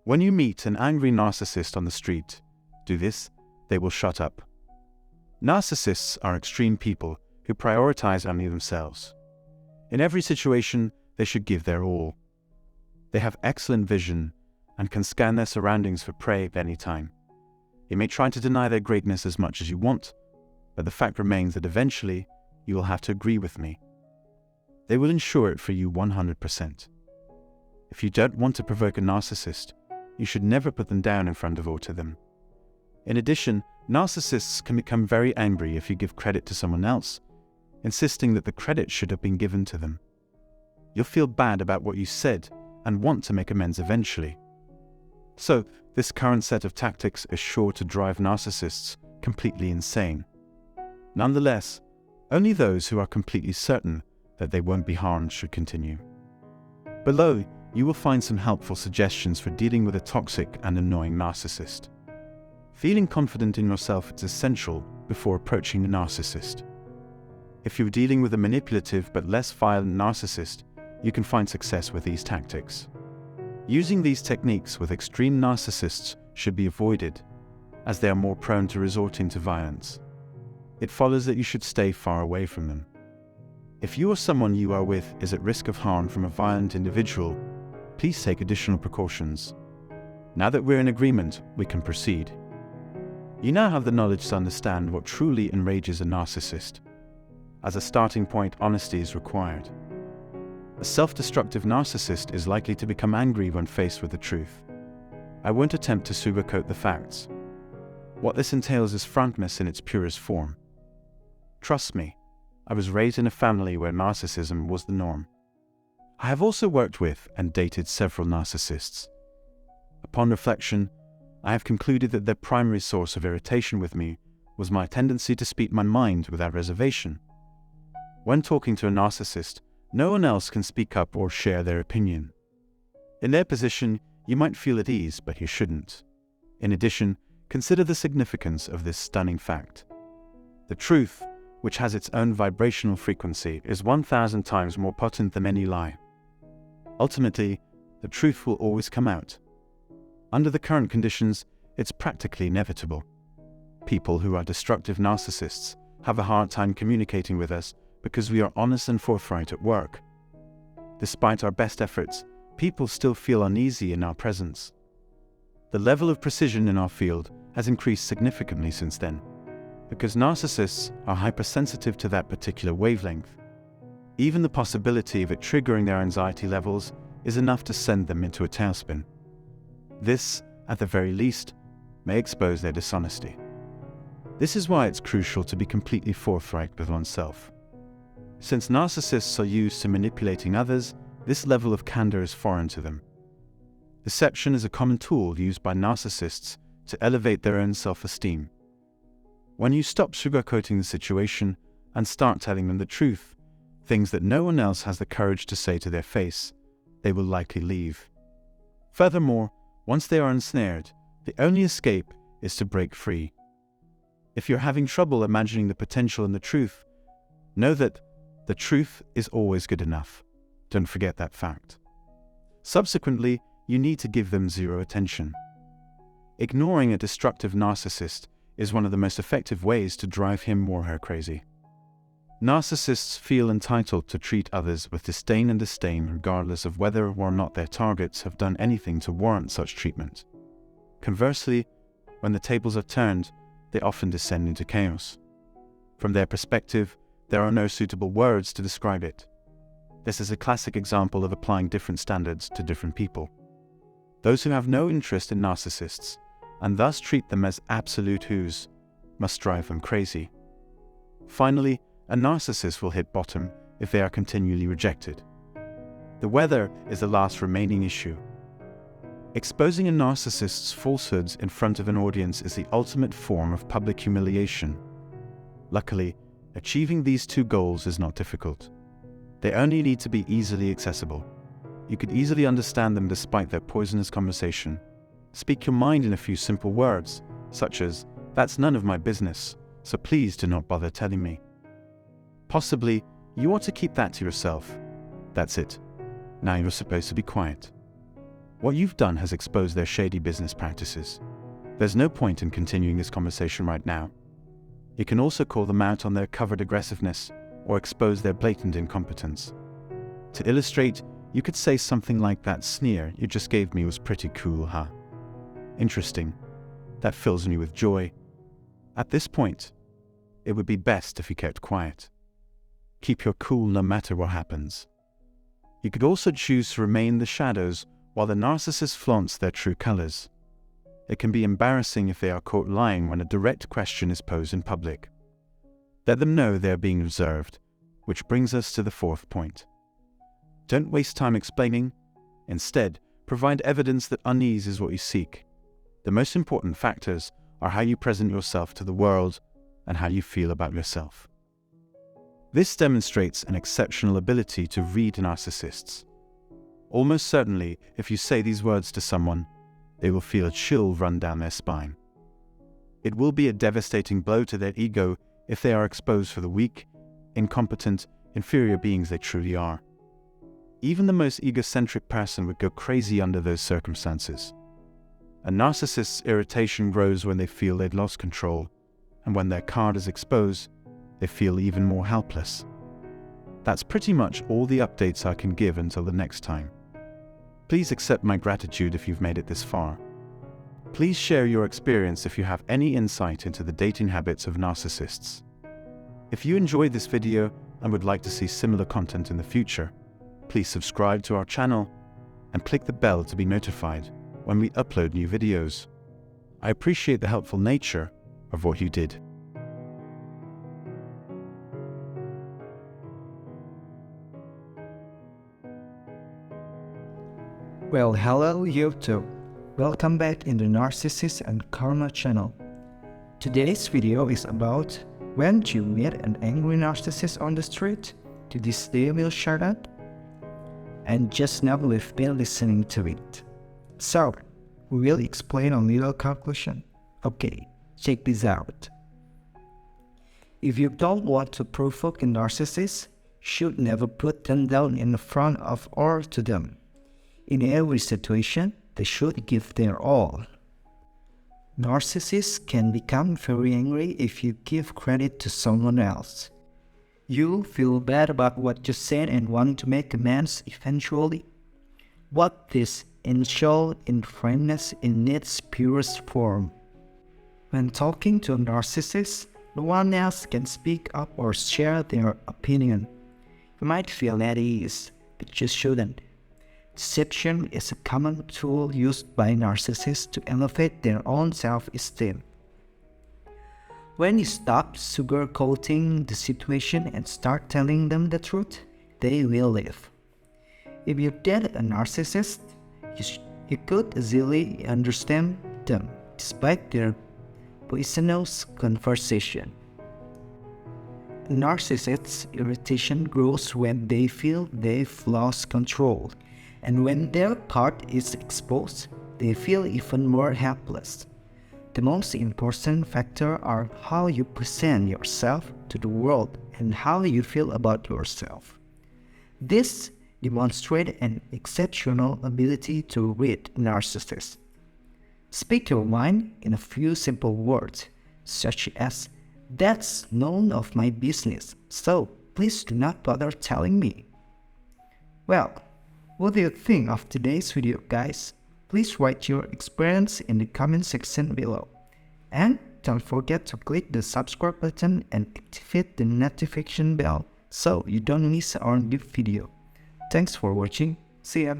When you meet an angry narcissist on the street, do this, they will shut up. Narcissists are extreme people who prioritize only themselves. In every situation, they should give their all. They have excellent vision and can scan their surroundings for prey at any time. You may try to deny their greatness as much as you want, but the fact remains that eventually you will have to agree with me. They will ensure it for you 100%. If you don't want to provoke a narcissist, you should never put them down in front of or to them. In addition, narcissists can become very angry if you give credit to someone else, insisting that the credit should have been given to them. You'll feel bad about what you said and want to make amends eventually. So, this current set of tactics is sure to drive narcissists completely insane. Nonetheless, only those who are completely certain that they won't be harmed should continue. Below, you will find some helpful suggestions for dealing with a toxic and annoying narcissist. Feeling confident in yourself is essential before approaching a narcissist. If you're dealing with a manipulative but less violent narcissist, you can find success with these tactics. Using these techniques with extreme narcissists should be avoided, as they are more prone to resorting to violence. It follows that you should stay far away from them. If you or someone you are with is at risk of harm from a violent individual, please take additional precautions. Now that we're in agreement, we can proceed. You now have the knowledge to understand what truly enrages a narcissist. As a starting point, honesty is required. A self-destructive narcissist is likely to become angry when faced with the truth. I won't attempt to sugarcoat the facts. What this entails is frankness in its purest form. Trust me, I was raised in a family where narcissism was the norm. I have also worked with and dated several narcissists. Upon reflection, I have concluded that their primary source of irritation with me was my tendency to speak my mind without reservation. When talking to a narcissist, no one else can speak up or share their opinion. In their position, you might feel at ease, but you shouldn't. In addition, consider the significance of this stunning fact. The truth, which has its own vibrational frequency, is 1,000 times more potent than any lie. Ultimately, the truth will always come out. Under the current conditions, it's practically inevitable. People who are destructive narcissists have a hard time communicating with us because we are honest and forthright at work. Despite our best efforts, people still feel uneasy in our presence. The level of precision in our field has increased significantly since then, because narcissists are hypersensitive to that particular wavelength. Even the possibility of it triggering their anxiety levels is enough to send them into a tailspin. This, at the very least, may expose their dishonesty. This is why it's crucial to be completely forthright with oneself. Since narcissists are used to manipulating others, this level of candor is foreign to them. Deception is a common tool used by narcissists to elevate their own self-esteem. When you stop sugarcoating the situation and start telling them the truth, things that no one else has the courage to say to their face, they will likely leave. Furthermore, once they are ensnared, the only escape is to break free. If you're having trouble imagining the potential in the truth, know that the truth is always good enough. Don't forget that fact. Subsequently, you need to give them zero attention. Ignoring a destructive narcissist is one of the most effective ways to drive him or her crazy. Narcissists feel entitled to treat others with disdain and disdain regardless of whether or not their targets have done anything to warrant such treatment. Conversely, when the tables are turned, they often descend into chaos. From their perspective, there are no suitable words to describe it. This is a classic example of applying different standards to different people. Those who have no interest in narcissists, and thus treat them as absolute whos, must drive them crazy. Finally, a narcissist will hit bottom if they are continually rejected. The weather is the last remaining issue. Exposing a narcissist's falsehoods in front of an audience is the ultimate form of public humiliation. Luckily, achieving these two goals is not difficult. They only need to be easily accessible. You could easily understand them despite their poisonous conversation. Speak your mind in a few simple words, such as, "That's none of my business, so please do not bother telling me." Possibly, you ought to keep that to yourself. That's it. Now you're supposed to be quiet. What you've done has exposed their shady business practices. There's no point in continuing this conversation right now. You can also call them out on their covert aggressiveness or expose their blatant incompetence. To illustrate, you could say something like, "That sneer you just gave me was pretty cool, huh? Interesting. That fills me with joy." At this point, it would be best if you kept quiet. Keep your cool no matter what happens. You could also choose to remain in the shadows while the narcissist flaunts their true colors. It can be embarrassing if they are caught lying when a direct question is posed in public. Let them know they are being observed, which brings us to the fourth point. Don't waste time explaining. Instead, provide evidence that unease is what you seek. The most important factors are how you present yourself to the world and how you feel about yourself. This demonstrates an exceptional ability to read narcissists. Almost certainly, if you say these words to someone, they will feel a chill run down their spine. It will be a devastating blow to their ego if they are exposed for the weak, incompetent, inferior beings they truly are. Even the most egocentric person would go crazy under those circumstances. A narcissist's irritation grows when they feel they've lost control, and when their card is exposed, they feel even more helpless. That's pretty much all the updates I can give until the next time. Please accept my gratitude if you've made it this far. Please share your experience if you have any insight into the dating habits of narcissists. If you enjoyed this video and would like to see similar content in the future, please subscribe to our channel and click the bell to be notified when we upload new videos. I appreciate the helpful nature of what you did. Well, hello YouTube. Welcome back in the Narcissist and Karma channel. Today's video is about when you meet an angry narcissist on the street, to this day will shut up. And just now we've been listening to it. So, we will explain a little conclusion. Okay, check this out. If you don't want to provoke a narcissist, you should never put them down in front of or to them. In every situation, they should give their all. Narcissists can become very angry if you give credit to someone else. You feel bad about what you said and want to make amends eventually. What this ensures in frankness in its purest form. When talking to a narcissist, no one else can speak up or share their opinion. You might feel at ease, but you shouldn't. Deception is a common tool used by narcissists to elevate their own self-esteem. When you stop sugarcoating the situation and start telling them the truth, they will leave. If you date a narcissist, you could easily understand them despite their poisonous conversation. A narcissist's irritation grows when they feel they've lost control. And when their card is exposed, they feel even more helpless. The most important factor are how you present yourself to the world and how you feel about yourself. This demonstrates an exceptional ability to read narcissists. Speak your mind in a few simple words, such as, "That's none of my business, so please do not bother telling me." Well, what do you think of today's video, guys? Please write your experience in the comment section below. And don't forget to click the subscribe button and activate the notification bell so you don't miss our new video. Thanks for watching. See ya!